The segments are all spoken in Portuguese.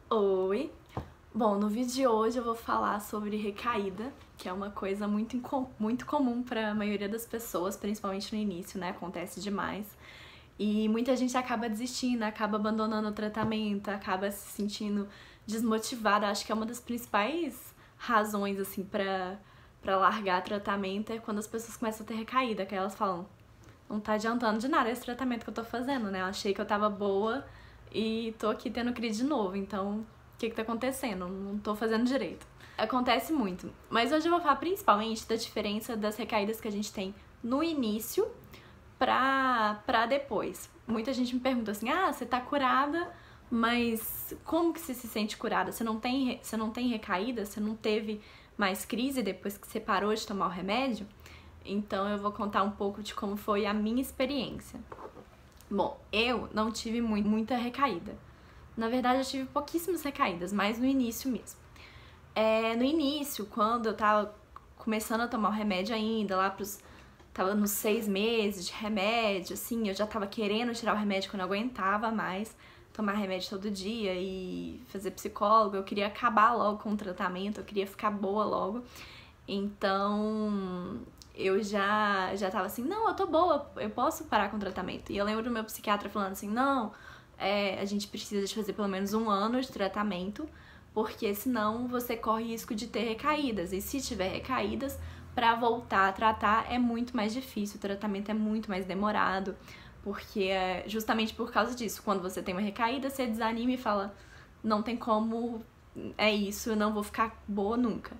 Oi! Bom, no vídeo de hoje eu vou falar sobre recaída, que é uma coisa muito comum para a maioria das pessoas, principalmente no início, né? Acontece demais. E muita gente acaba desistindo, acaba abandonando o tratamento, acaba se sentindo desmotivada. Acho que é uma das principais razões, assim, para largar tratamento é quando as pessoas começam a ter recaída, que elas falam, não tá adiantando de nada esse tratamento que eu tô fazendo, né? Eu achei que eu tava boa e tô aqui tendo crise de novo, então o que tá acontecendo? Não tô fazendo direito. Acontece muito. Mas hoje eu vou falar principalmente da diferença das recaídas que a gente tem no início pra depois. Muita gente me pergunta assim, você tá curada, mas como que você se sente curada? Você não tem recaída? Você não teve mais crise depois que você parou de tomar o remédio? Então eu vou contar um pouco de como foi a minha experiência. Bom, eu não tive muita recaída. Na verdade, eu tive pouquíssimas recaídas, mas no início mesmo. No início, quando eu tava começando a tomar o remédio ainda, tava nos 6 meses de remédio, assim, eu já tava querendo tirar o remédio quando eu aguentava mais tomar remédio todo dia e fazer psicólogo. Eu queria acabar logo com o tratamento, eu queria ficar boa logo. Então, eu já tava assim, não, eu tô boa, eu posso parar com o tratamento. E eu lembro do meu psiquiatra falando assim, não, a gente precisa de fazer pelo menos 1 ano de tratamento, porque senão você corre risco de ter recaídas. E se tiver recaídas, pra voltar a tratar é muito mais difícil, o tratamento é muito mais demorado, porque é justamente por causa disso. Quando você tem uma recaída, você desanima e fala, não tem como, é isso, eu não vou ficar boa nunca.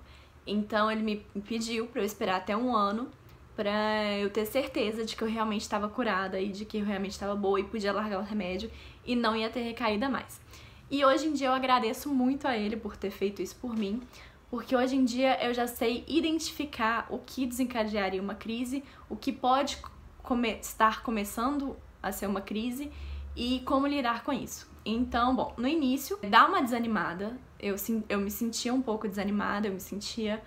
Então ele me pediu pra eu esperar até 1 ano pra eu ter certeza de que eu realmente estava curada e de que eu realmente estava boa e podia largar o remédio e não ia ter recaída mais. E hoje em dia eu agradeço muito a ele por ter feito isso por mim, porque hoje em dia eu já sei identificar o que desencadearia uma crise, o que pode estar começando a ser uma crise e como lidar com isso. Então, bom, no início dá uma desanimada, eu me sentia um pouco desanimada, eu me sentia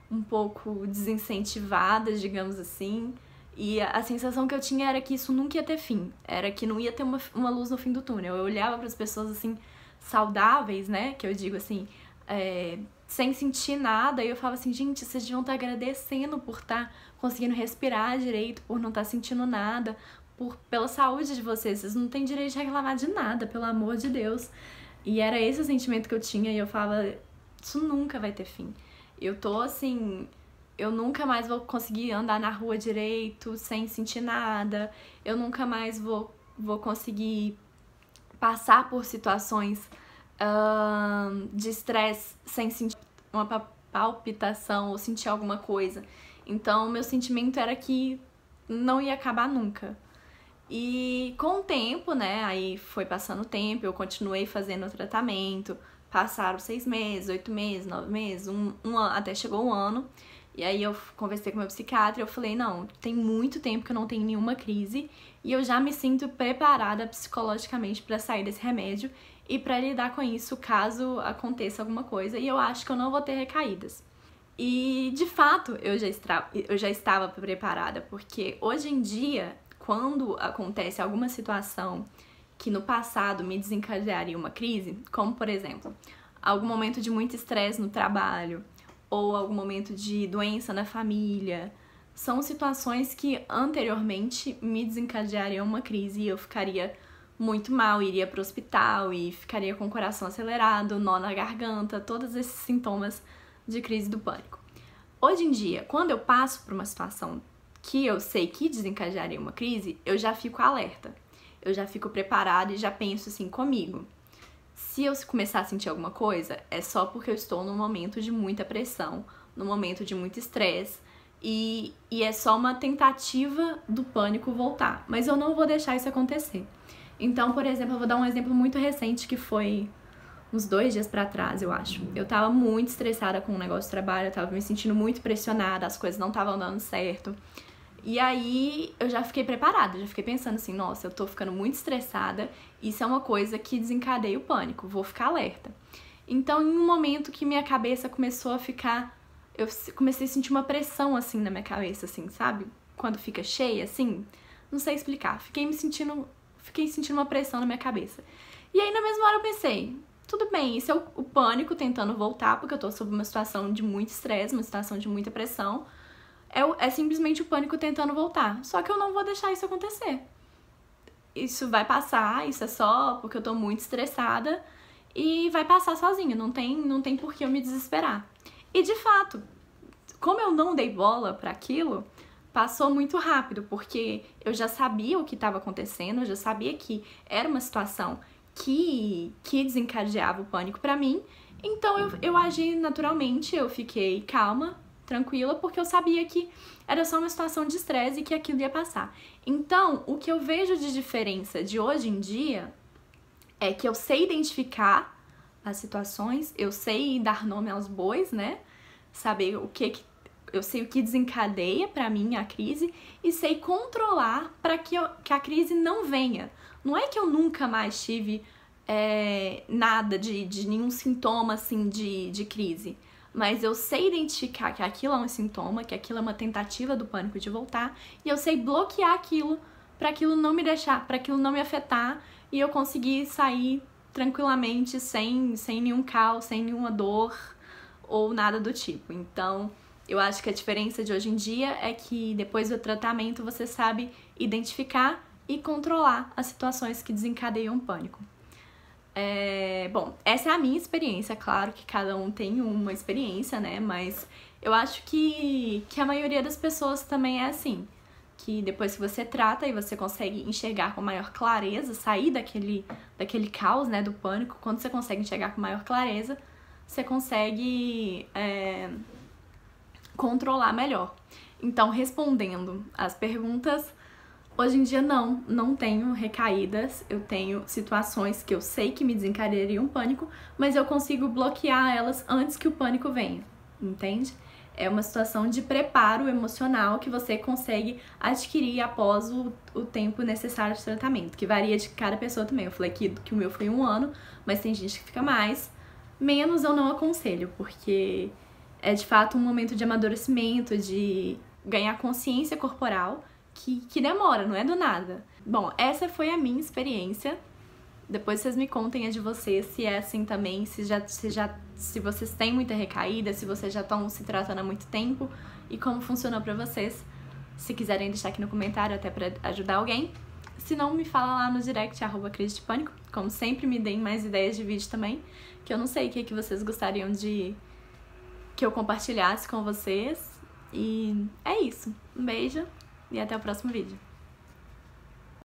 um pouco desincentivada, digamos assim, e a sensação que eu tinha era que isso nunca ia ter fim, era que não ia ter uma luz no fim do túnel. Eu olhava para as pessoas assim, saudáveis, né, que eu digo assim, sem sentir nada, e eu falava assim, gente, vocês deviam estar agradecendo por estar conseguindo respirar direito, por não estar sentindo nada, pela saúde de vocês não têm direito de reclamar de nada, pelo amor de Deus. E era esse o sentimento que eu tinha, e eu falava, isso nunca vai ter fim. Eu tô assim, eu nunca mais vou conseguir andar na rua direito, sem sentir nada, eu nunca mais vou conseguir passar por situações de estresse sem sentir uma palpitação ou sentir alguma coisa. Então, meu sentimento era que não ia acabar nunca. E com o tempo, né, aí foi passando o tempo, eu continuei fazendo o tratamento, passaram 6 meses, 8 meses, 9 meses, até chegou 1 ano. E aí eu conversei com meu psiquiatra e eu falei, não, tem muito tempo que eu não tenho nenhuma crise e eu já me sinto preparada psicologicamente para sair desse remédio e para lidar com isso caso aconteça alguma coisa, e eu acho que eu não vou ter recaídas. E de fato eu já estava preparada, porque hoje em dia, quando acontece alguma situação que no passado me desencadearia uma crise, como por exemplo, algum momento de muito estresse no trabalho, ou algum momento de doença na família, são situações que anteriormente me desencadeariam uma crise e eu ficaria muito mal, iria pro hospital e ficaria com o coração acelerado, nó na garganta, todos esses sintomas de crise do pânico. Hoje em dia, quando eu passo por uma situação que eu sei que desencadearia uma crise, eu já fico alerta, eu já fico preparada e já penso assim comigo. Se eu começar a sentir alguma coisa, é só porque eu estou num momento de muita pressão, num momento de muito estresse, e é só uma tentativa do pânico voltar. Mas eu não vou deixar isso acontecer. Então, por exemplo, eu vou dar um exemplo muito recente que foi uns 2 dias pra trás, eu acho. Eu tava muito estressada com o negócio de trabalho, eu tava me sentindo muito pressionada, as coisas não estavam dando certo. E aí eu já fiquei preparada, já fiquei pensando assim, nossa, eu tô ficando muito estressada, isso é uma coisa que desencadeia o pânico, vou ficar alerta. Então, em um momento que minha cabeça começou a ficar, eu comecei a sentir uma pressão assim na minha cabeça, assim, sabe? Quando fica cheia, assim, não sei explicar, fiquei sentindo uma pressão na minha cabeça. E aí na mesma hora eu pensei, tudo bem, isso é o pânico tentando voltar, porque eu tô sob uma situação de muito estresse, uma situação de muita pressão. É simplesmente o pânico tentando voltar. Só que eu não vou deixar isso acontecer. Isso vai passar, isso é só porque eu tô muito estressada e vai passar sozinho, não tem por que eu me desesperar. E de fato, como eu não dei bola para aquilo, passou muito rápido, porque eu já sabia o que estava acontecendo, eu já sabia que era uma situação que desencadeava o pânico para mim, então eu agi naturalmente, eu fiquei calma, tranquila, porque eu sabia que era só uma situação de estresse e que aquilo ia passar. Então, o que eu vejo de diferença de hoje em dia é que eu sei identificar as situações, eu sei dar nome aos bois, né? Saber eu sei o que desencadeia pra mim a crise e sei controlar para que a crise não venha. Não é que eu nunca mais tive nada de nenhum sintoma assim de crise, mas eu sei identificar que aquilo é um sintoma, que aquilo é uma tentativa do pânico de voltar, e eu sei bloquear aquilo para aquilo não me deixar, para aquilo não me afetar e eu conseguir sair tranquilamente sem nenhum caos, sem nenhuma dor ou nada do tipo. Então, eu acho que a diferença de hoje em dia é que depois do tratamento você sabe identificar e controlar as situações que desencadeiam o pânico. Bom, essa é a minha experiência, claro que cada um tem uma experiência, né? Mas eu acho que a maioria das pessoas também é assim. Que depois que você trata e você consegue enxergar com maior clareza, sair daquele caos, né, do pânico, quando você consegue enxergar com maior clareza, você consegue controlar melhor. Então, respondendo as perguntas, hoje em dia não tenho recaídas, eu tenho situações que eu sei que me desencadeiam pânico, mas eu consigo bloquear elas antes que o pânico venha, entende? É uma situação de preparo emocional que você consegue adquirir após o tempo necessário de tratamento, que varia de cada pessoa também. Eu falei que o meu foi 1 ano, mas tem gente que fica mais. Menos eu não aconselho, porque é de fato um momento de amadurecimento, de ganhar consciência corporal, que demora, não é do nada. Bom, essa foi a minha experiência. Depois vocês me contem a de vocês, se é assim também, se vocês têm muita recaída, se vocês já estão se tratando há muito tempo e como funcionou pra vocês. Se quiserem deixar aqui no comentário até pra ajudar alguém. Se não, me fala lá no direct, @crise-de-pânico. Como sempre, me deem mais ideias de vídeo também, que eu não sei o que vocês gostariam de que eu compartilhasse com vocês. E é isso. Um beijo e até o próximo vídeo.